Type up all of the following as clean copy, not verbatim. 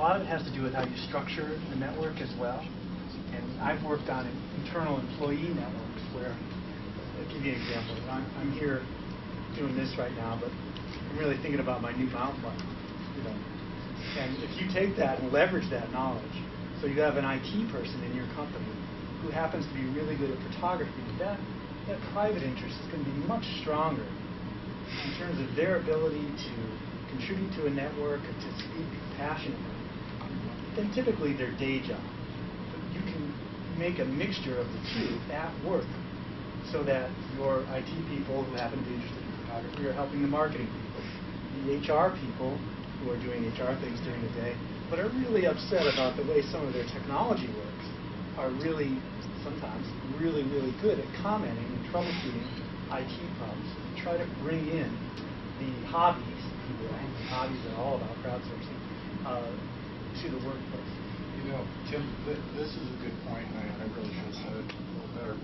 lot of it has to do with how you structure the network as well. And I've worked on internal employee networks where, I'll give you an example. I'm here doing this right now, but I'm really thinking about my new mountain bike, And if you take that and leverage that knowledge, so you have an IT person in your company who happens to be really good at photography, that private interest is going to be much stronger in terms of their ability to contribute to a network or to speak passionately than typically their day job. But you can make a mixture of the two at work so that your IT people who happen to be interested in photography are helping the marketing people, the HR people who are doing HR things during the day, but are really upset about the way some of their technology works, are really, sometimes, really, really good at commenting and troubleshooting IT problems. Try to bring in the hobbies, if you will, the hobbies are all about crowdsourcing, to the workplace. Tim, this is a good point, and I really should have said it a little better.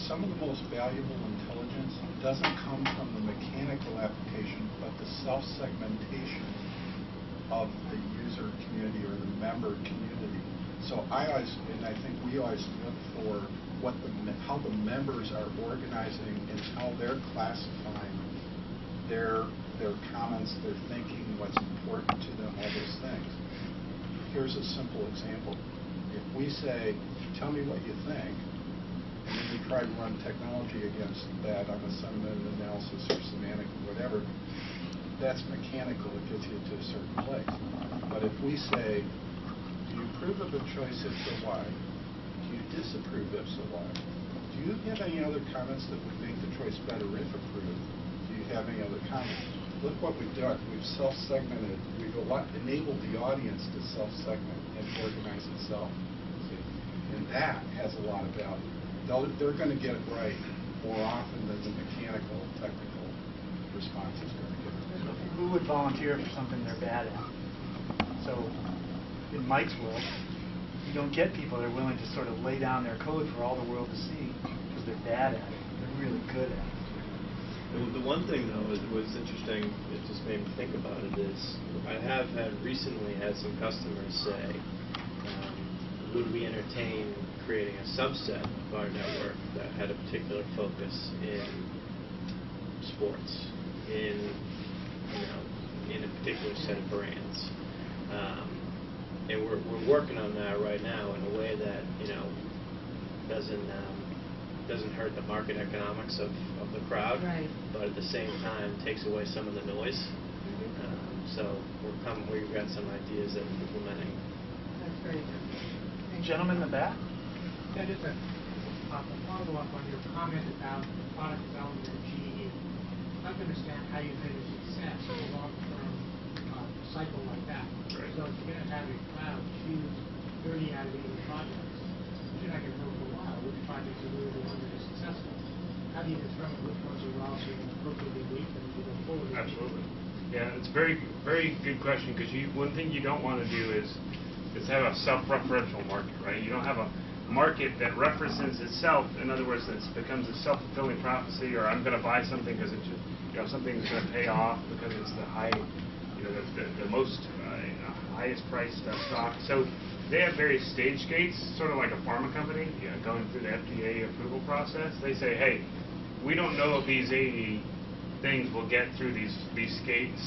Some of the most valuable intelligence doesn't come from the mechanical application, but the self-segmentation of the user community or the member community. So I think we always look for how the members are organizing and how they're classifying their comments, their thinking, what's important to them, all those things. Here's a simple example. If we say, tell me what you think, and then we try to run technology against that on a sentiment analysis or semantic or whatever, that's mechanical. It gets you to a certain place. But if we say, do you approve of a choice if so why? Do you disapprove if so why? Do you have any other comments that would make the choice better if approved? Do you have any other comments? Look what we've done. We've self-segmented. We've enabled the audience to self-segment and organize itself. See? And that has a lot of value. They're going to get it right more often than the mechanical, technical response is going to get it. Who would volunteer for something they're bad at? So in Mike's world, you don't get people that are willing to sort of lay down their code for all the world to see because they're bad at it. They're really good at it. The one thing, though, that was interesting, it just made me think about it, is I have recently had some customers say, would we entertain creating a subset of our network that had a particular focus in sports, in a particular set of brands. And we're working on that right now in a way that doesn't hurt the market economics of the crowd, right, but at the same time takes away some of the noise. So we've got some ideas that we're implementing. That's very good. Gentleman in the back? Yeah, just a follow-up on your comment about product development at GE. I'd like to understand how you measure success in a long-term cycle like that. Right. So if you're going to have a crowd choose 30 out of 80 projects, you're not going to know for a while which projects are really the ones that are successful. How do you determine which ones are well so you can appropriately weight them as you go forward? Absolutely. Yeah, it's a very, very good question, because one thing you don't want to do is have a self-referential market, right? You don't have a market that references itself. In other words, it becomes a self-fulfilling prophecy, or I'm going to buy something because it's just, something's going to pay off because it's the the most highest priced stock. So they have various stage gates, sort of like a pharma company, going through the FDA approval process. They say, hey, we don't know if these 80 things will get through these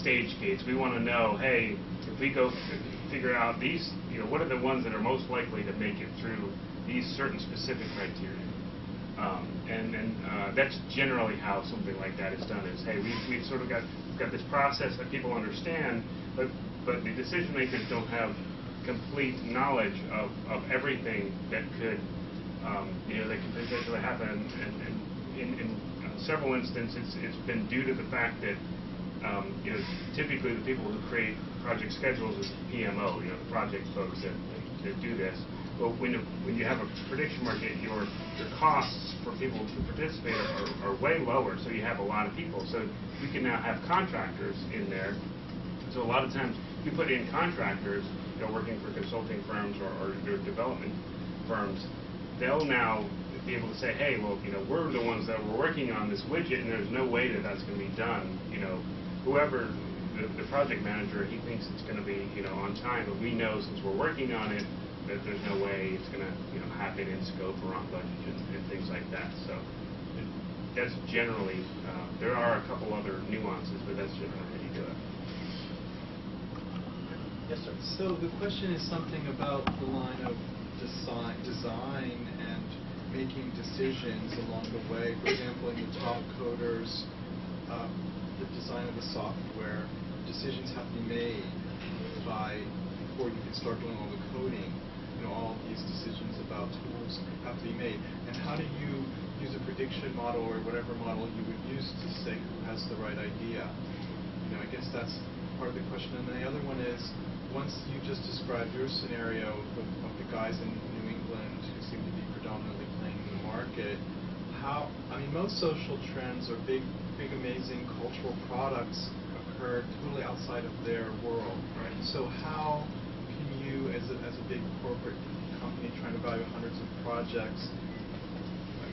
stage gates. We want to know, hey, if we go figure out these, what are the ones that are most likely to make it through these certain specific criteria. And that's generally how something like that is done. Is, hey, we've sort of got this process that people understand, but the decision makers don't have complete knowledge of everything that could that could potentially happen. And in several instances, it's been due to the fact that typically the people who create project schedules is PMO, the project folks that do this. But when you have a prediction market, your costs for people to participate are way lower, so you have a lot of people. So you can now have contractors in there. So a lot of times you put in contractors, working for consulting firms or development firms, they'll now be able to say, hey, well, we're the ones that were working on this widget, and there's no way that that's going to be done. Whoever the project manager, he thinks it's going to be, on time, but we know since we're working on it that there's no way it's going to, happen in scope or on budget and things like that. So that's generally, there are a couple other nuances, but that's generally how you do it. Yes, sir. So the question is something about the line of design and making decisions along the way. For example, in the top coders, the design of the software, decisions have to be made before you can start doing all the coding. All of these decisions about tools have to be made. And how do you use a prediction model or whatever model you would use to say who has the right idea? I guess that's part of the question. And then the other one is, once you just described your scenario of the guys in New England who seem to be predominantly playing in the market, most social trends or big amazing cultural products occur totally outside of their world. Right. So how can you, as a big corporate company trying to value hundreds of projects,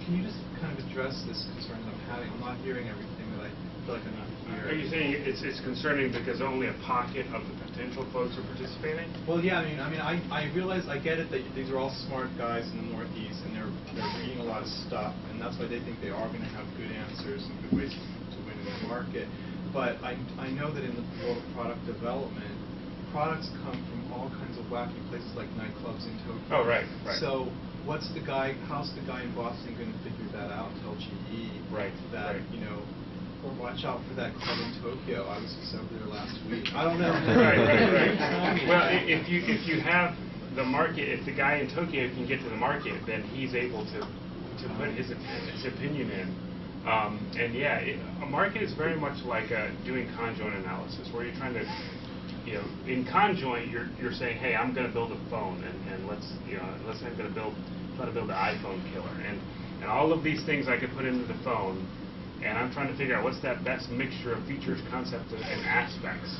can you just kind of address this concern that I'm having? I'm not hearing everything that I feel like I need to hear. Are you saying it's concerning because only a pocket of the potential folks are participating? Well, yeah. I realize, I get it that these are all smart guys in the Northeast, and they're reading a lot of stuff, and that's why they think they are going to have good answers and good ways to win in the market. But I know that in the world of product development, products come from all kinds of wacky places like nightclubs in Tokyo. Oh, right. So how's the guy in Boston going to figure that out? Tell GE that, or watch out for that club in Tokyo. I was just over there last week. I don't know. Right. Well, if you have the market, if the guy in Tokyo can get to the market, then he's able to put his opinion in. A market is very much like doing conjoint analysis, where you're trying to, in conjoint, you're saying, hey, I'm going to build a phone, and let's say I'm going to try to build the iPhone killer, and all of these things I could put into the phone, and I'm trying to figure out what's that best mixture of features, concepts, and aspects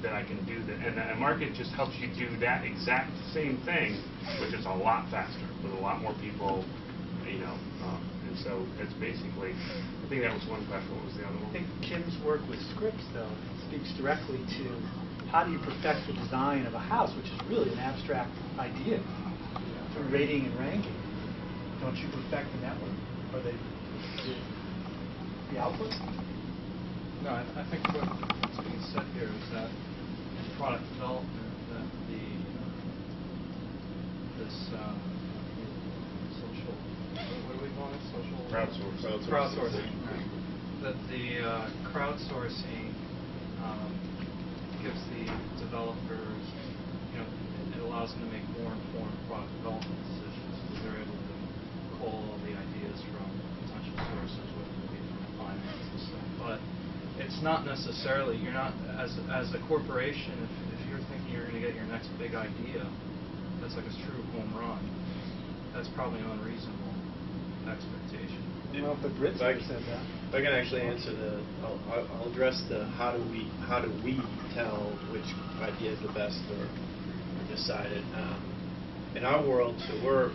that I can do. And a market just helps you do that exact same thing, but just a lot faster with a lot more people, and so it's basically, I think that was one question. What was the other one? I think Kim's work with scripts, though, speaks directly to how do you perfect the design of a house, which is really an abstract idea through rating and ranking. Don't you perfect the network or the output? No, I think what's being said here is that in product development, that this social, what do we call it? Social crowdsourcing. Right. That the crowdsourcing gives the developers, it allows them to make more informed product development decisions because they're able to pull all the ideas from potential sources, whether it be from finance and stuff. But it's not necessarily, you're not, as a corporation, if you're thinking you're going to get your next big idea, that's like a true home run, that's probably an unreasonable expectation. I don't know if the Brits ever said that. If I can actually answer I'll address the how do we tell which idea is the best or decide it. In our world,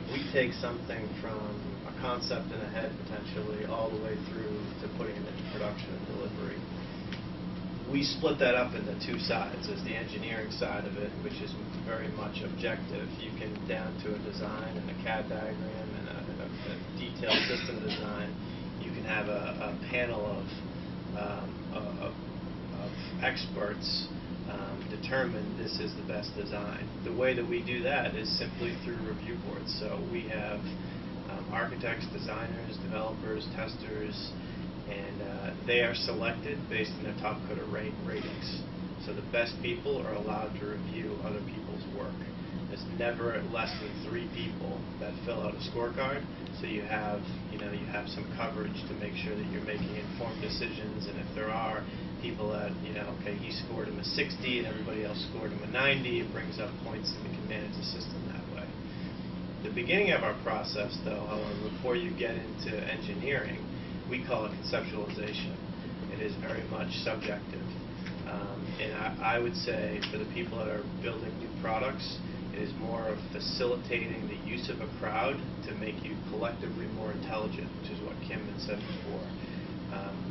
we take something from a concept in a head potentially all the way through to putting it into production and delivery. We split that up into two sides. There's the engineering side of it, which is very much objective. You can down to a design and a CAD diagram and a detailed system design. You can have a panel of experts determine this is the best design. The way that we do that is simply through review boards. So we have architects, designers, developers, testers, and they are selected based on their top coder ratings. So the best people are allowed to review other people's work. There's never less than 3 people that fill out a scorecard. So you have some coverage to make sure that you're making informed decisions. And if there are people that, okay, he scored him a 60 and everybody else scored him a 90, it brings up points and we can manage the system that way. The beginning of our process, though, however, before you get into engineering, we call it conceptualization. It is very much subjective. And I would say for the people that are building new products, it is more of facilitating the use of a crowd to make you collectively more intelligent, which is what Kim had said before.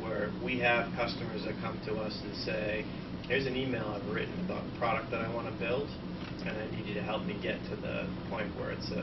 Where we have customers that come to us and say, here's an email I've written about a product that I want to build, and I need you to help me get to the point where it's a